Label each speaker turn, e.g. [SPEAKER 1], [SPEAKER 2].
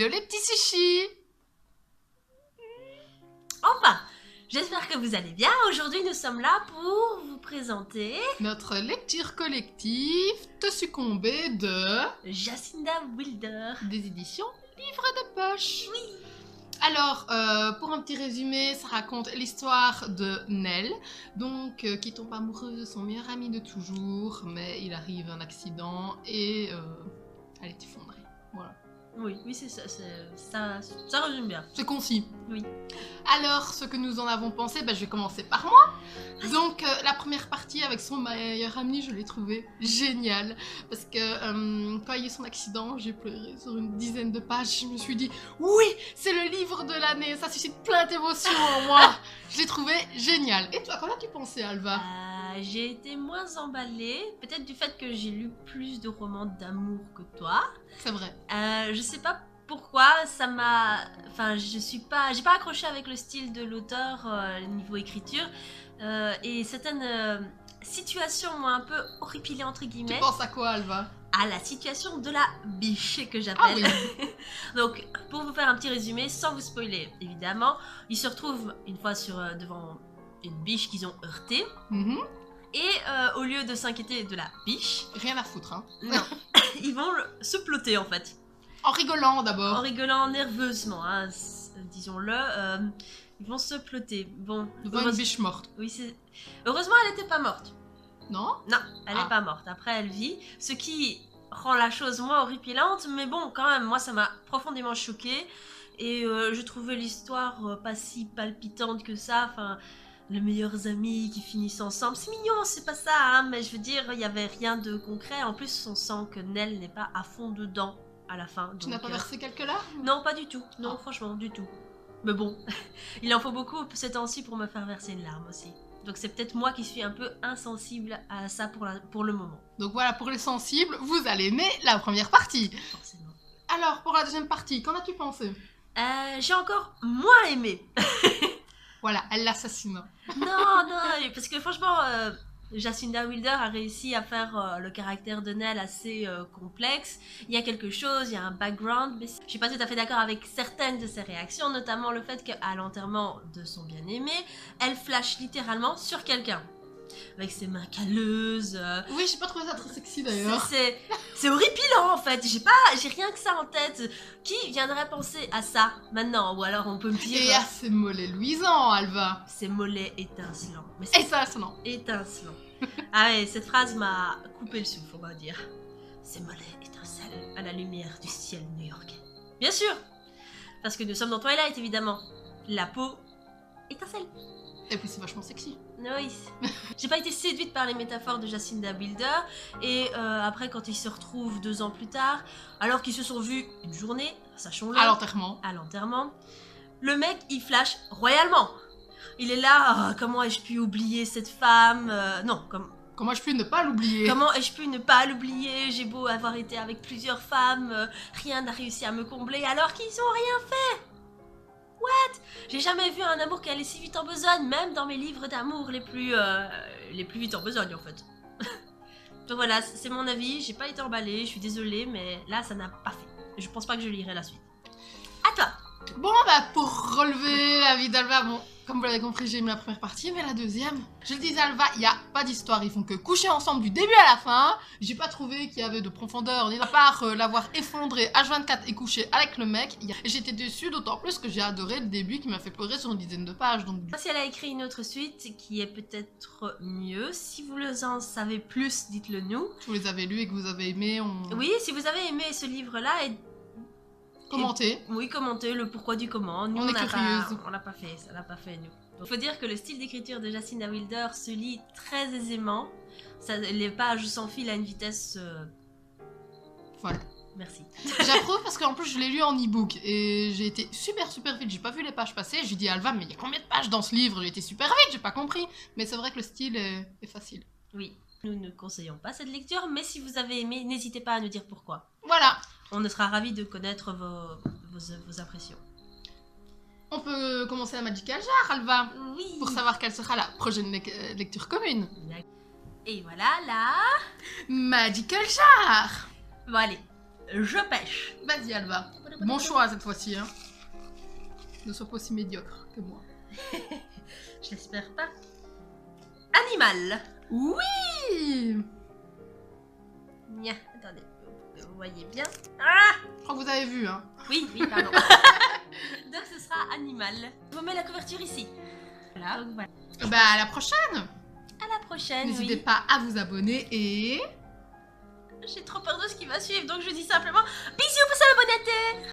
[SPEAKER 1] Hello les petits sushis.
[SPEAKER 2] Enfin, j'espère que vous allez bien. Aujourd'hui, nous sommes là pour vous présenter
[SPEAKER 1] Notre lecture collective Te succomber de
[SPEAKER 2] Jacinda Wilder.
[SPEAKER 1] des éditions Livre de poche.
[SPEAKER 2] Oui.
[SPEAKER 1] Alors, pour un petit résumé, ça raconte l'histoire de Nell, donc qui tombe amoureuse de son meilleur ami de toujours, mais il arrive un accident et elle est effondrée. Voilà.
[SPEAKER 2] Oui, c'est ça, ça résume bien.
[SPEAKER 1] C'est concis.
[SPEAKER 2] Oui.
[SPEAKER 1] Alors, ce que nous en avons pensé, je vais commencer par moi. Donc, la première partie avec son meilleur ami, je l'ai trouvée géniale. Parce que quand il y a eu son accident, j'ai pleuré sur une dizaine de pages. Je me suis dit, oui, c'est le livre de l'année. Ça suscite plein d'émotions en moi. Je l'ai trouvé génial. Et toi, qu'en as-tu pensé, Alva?
[SPEAKER 2] J'ai été moins emballée, peut-être du fait que j'ai lu plus de romans d'amour que toi.
[SPEAKER 1] C'est vrai.
[SPEAKER 2] Je sais pas pourquoi, ça m'a... Enfin, j'ai pas accroché avec le style de l'auteur niveau écriture. Et certaines situations m'ont un peu horripilée, entre
[SPEAKER 1] Tu
[SPEAKER 2] guillemets.
[SPEAKER 1] penses à quoi, Alva?
[SPEAKER 2] À la situation de la biche, que j'appelle.
[SPEAKER 1] Ah oui.
[SPEAKER 2] Donc, pour vous faire un petit résumé, sans vous spoiler, évidemment, ils se retrouvent une fois devant une biche qu'ils ont heurtée.
[SPEAKER 1] Mhm.
[SPEAKER 2] Et au lieu de s'inquiéter de la biche,
[SPEAKER 1] Rien à foutre, hein.
[SPEAKER 2] non, ils vont se plotter en fait.
[SPEAKER 1] En rigolant
[SPEAKER 2] En
[SPEAKER 1] d'abord.
[SPEAKER 2] rigolant nerveusement, hein, disons-le, ils vont se plotter. Bon,
[SPEAKER 1] Devant une biche morte.
[SPEAKER 2] oui, heureusement, elle n'était pas morte.
[SPEAKER 1] Non?
[SPEAKER 2] Non, elle n'est
[SPEAKER 1] Ah.
[SPEAKER 2] pas morte. Après, elle vit, ce qui rend la chose moins horripilante, mais bon, quand même, moi, ça m'a profondément choquée. Et je trouvais l'histoire pas si palpitante que ça. Enfin, les meilleurs amis qui finissent ensemble, c'est mignon, c'est pas ça, hein, mais je veux dire, il y avait rien de concret. En plus, on sent que Nell n'est pas à fond dedans à la fin.
[SPEAKER 1] Tu n'as pas versé quelques larmes?
[SPEAKER 2] Non, pas du tout. Non,
[SPEAKER 1] Ah.
[SPEAKER 2] franchement, du tout. Mais bon, il en faut beaucoup ces temps-ci pour me faire verser une larme aussi. Donc c'est peut-être moi qui suis un peu insensible à ça pour le moment.
[SPEAKER 1] Donc voilà, pour les sensibles, vous allez aimer la première partie.
[SPEAKER 2] Forcément.
[SPEAKER 1] Alors, pour la deuxième partie, qu'en as-tu pensé?
[SPEAKER 2] J'ai encore moins aimé.
[SPEAKER 1] Voilà, elle l'assassine.
[SPEAKER 2] Non, parce que franchement, Jacinda Wilder a réussi à faire le caractère de Nell assez complexe. Il y a quelque chose, il y a un background, mais je suis pas tout à fait d'accord avec certaines de ses réactions, notamment le fait qu'à l'enterrement de son bien-aimé, elle flash littéralement sur quelqu'un. Avec ses mains calleuses.
[SPEAKER 1] Oui, j'ai pas trouvé ça très sexy d'ailleurs.
[SPEAKER 2] C'est horripilant en fait. J'ai rien que ça en tête. Qui viendrait penser à ça maintenant? Ou alors on peut me dire.
[SPEAKER 1] Et à ses mollets luisants, Alva.
[SPEAKER 2] Ses mollets étincelants. Mais
[SPEAKER 1] Et ça, non.
[SPEAKER 2] étincelant. Ah ouais, cette phrase m'a coupé le souffle, on va dire. Ses mollets étincellent à la lumière du ciel new-yorkais. Bien sûr, parce que nous sommes dans Twilight, évidemment. La peau étincelle.
[SPEAKER 1] Et puis c'est vachement sexy.
[SPEAKER 2] Oui. J'ai pas été séduite par les métaphores de Jacinda Wilder. Et après, quand ils se retrouvent 2 ans plus tard, alors qu'ils se sont vus une journée, sachons-le,
[SPEAKER 1] À l'enterrement.
[SPEAKER 2] à l'enterrement, le mec, il flash royalement. Il est là, comment ai-je pu oublier cette femme? Non,
[SPEAKER 1] Comment je puis ne pas l'oublier?
[SPEAKER 2] comment ai-je pu ne pas l'oublier? J'ai beau avoir été avec plusieurs femmes, rien n'a réussi à me combler alors qu'ils ont rien fait. What? J'ai jamais vu un amour qui allait si vite en besogne, même dans mes livres d'amour les plus vite en besogne en fait. Donc voilà, c'est mon avis, j'ai pas été emballée, je suis désolée, mais là ça n'a pas fait. Je pense pas que je lirai la suite. À toi!
[SPEAKER 1] Bon, pour relever la vie d'Alva, bon, comme vous l'avez compris, j'ai aimé la première partie, mais la deuxième, je le disais, Alva, il n'y a pas d'histoire, ils font que coucher ensemble du début à la fin. J'ai pas trouvé qu'il y avait de profondeur, ni à part l'avoir effondré H24 et couché avec le mec. Et j'étais déçue, d'autant plus que j'ai adoré le début qui m'a fait pleurer sur une dizaine de pages. Donc,
[SPEAKER 2] Si elle a écrit une autre suite qui est peut-être mieux, si vous en savez plus, dites-le nous.
[SPEAKER 1] si vous les avez lus et que vous avez aimé,
[SPEAKER 2] Oui, si vous avez aimé ce livre-là,
[SPEAKER 1] commentez.
[SPEAKER 2] oui, commentez le pourquoi du comment. Nous,
[SPEAKER 1] On est curieuse.
[SPEAKER 2] On l'a pas fait, ça l'a pas fait nous. Il faut dire que le style d'écriture de Jacinda Wilder se lit très aisément. Les pages s'enfilent à une vitesse...
[SPEAKER 1] Voilà.
[SPEAKER 2] Merci.
[SPEAKER 1] J'approuve parce qu'en plus je l'ai lu en e-book et j'ai été super vite, j'ai pas vu les pages passer, j'ai dit à Alva mais il y a combien de pages dans ce livre? J'ai été super vite, j'ai pas compris. Mais c'est vrai que le style est facile.
[SPEAKER 2] Oui, nous ne conseillons pas cette lecture, mais si vous avez aimé, n'hésitez pas à nous dire pourquoi.
[SPEAKER 1] Voilà.
[SPEAKER 2] On ne sera ravis de connaître vos impressions.
[SPEAKER 1] On peut commencer la Magical Jar, Alva,
[SPEAKER 2] Oui.
[SPEAKER 1] pour savoir quelle sera la prochaine lecture commune.
[SPEAKER 2] Et voilà, là...
[SPEAKER 1] Magical Jar.
[SPEAKER 2] Bon allez, je pêche.
[SPEAKER 1] Vas-y, Alba. Bon choix cette fois-ci, hein. Ne sois pas aussi médiocre que moi.
[SPEAKER 2] Je l'espère pas. Animal.
[SPEAKER 1] Oui.
[SPEAKER 2] Nya, attendez, vous voyez bien. Ah,
[SPEAKER 1] Je crois que vous avez vu, hein.
[SPEAKER 2] oui, pardon. Donc ce sera animal. Je vous mets la couverture ici. Voilà. Donc, voilà.
[SPEAKER 1] Bah, à la prochaine.
[SPEAKER 2] À la prochaine.
[SPEAKER 1] N'hésitez
[SPEAKER 2] Oui.
[SPEAKER 1] pas à vous abonner et...
[SPEAKER 2] J'ai trop peur de ce qui va suivre, donc je dis simplement bisous pour ça, la bonne